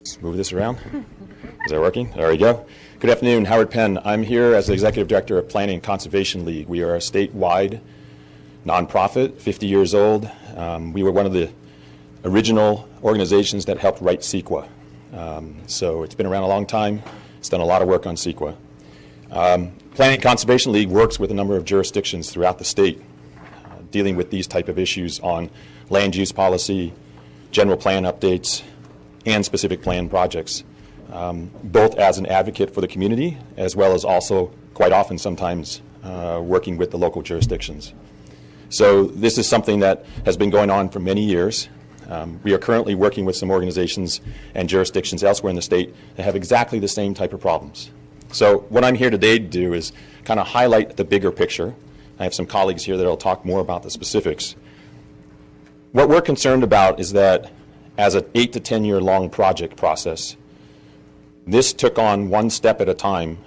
Let's move this around. Is that working? There we go. Good afternoon, Howard Penn. I'm here as the Executive Director of Planning and Conservation League. We are a statewide nonprofit, 50 years old. We were one of the original organizations that helped write CEQA. So it's been around a long time. It's done a lot of work on CEQA. Planning and Conservation League works with a number of jurisdictions throughout the state dealing with these type of issues on land use policy, general plan updates, and specific plan projects, both as an advocate for the community as well as also quite often sometimes working with the local jurisdictions. So this is something that has been going on for many years. We are currently working with some organizations and jurisdictions elsewhere in the state that have exactly the same type of problems. So what I'm here today to do is kind of highlight the bigger picture. I have some colleagues here that will talk more about the specifics. What we're concerned about is that as an 8 to 10 year long project process, this took on one step at a time,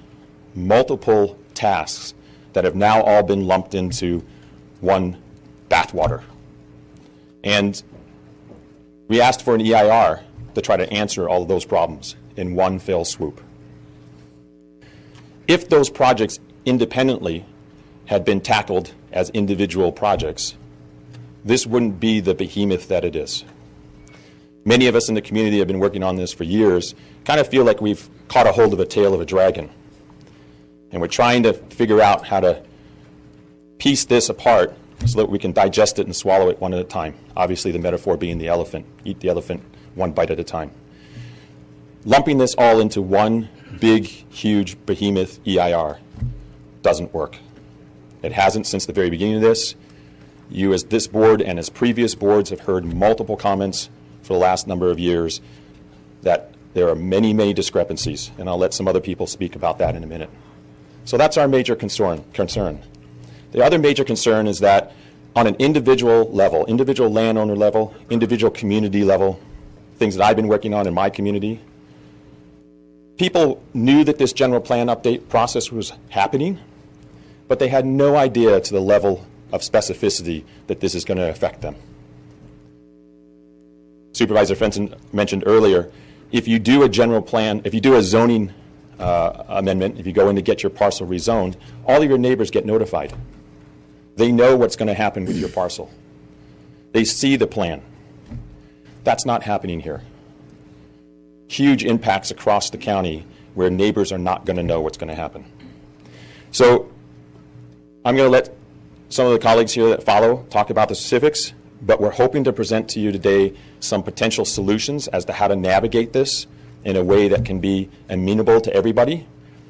multiple tasks that have now all been lumped into one bathwater. And we asked for an EIR to try to answer all of those problems in one fell swoop. If those projects independently had been tackled as individual projects, this wouldn't be the behemoth that it is. Many of us in the community have been working on this for years, kind of feel like we've caught a hold of a tail of a dragon. And we're trying to figure out how to piece this apart so that we can digest it and swallow it one at a time. Obviously the metaphor being the elephant, eat the elephant one bite at a time. Lumping this all into one big, huge behemoth EIR doesn't work. It hasn't since the very beginning of this. You as this board and as previous boards have heard multiple comments for the last number of years that there are many, many discrepancies, and I'll let some other people speak about that in a minute. So that's our major concern. The other major concern is that on an individual level, individual landowner level, individual community level, things that I've been working on in my community, people knew that this general plan update process was happening, but they had no idea to the level of specificity that this is going to affect them. Supervisor Fenton mentioned earlier, if you do a general plan, if you do a zoning amendment, if you go in to get your parcel rezoned, all of your neighbors get notified. They know what's going to happen with your parcel. They see the plan. That's not happening here. Huge impacts across the county where neighbors are not going to know what's going to happen. So I'm going to let some of the colleagues here that follow talk about the specifics, but we're hoping to present to you today some potential solutions as to how to navigate this in a way that can be amenable to everybody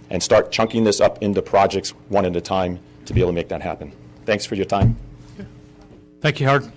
and start chunking this up into projects one at a time to be able to make that happen. Thanks for your time. Thank you, Howard.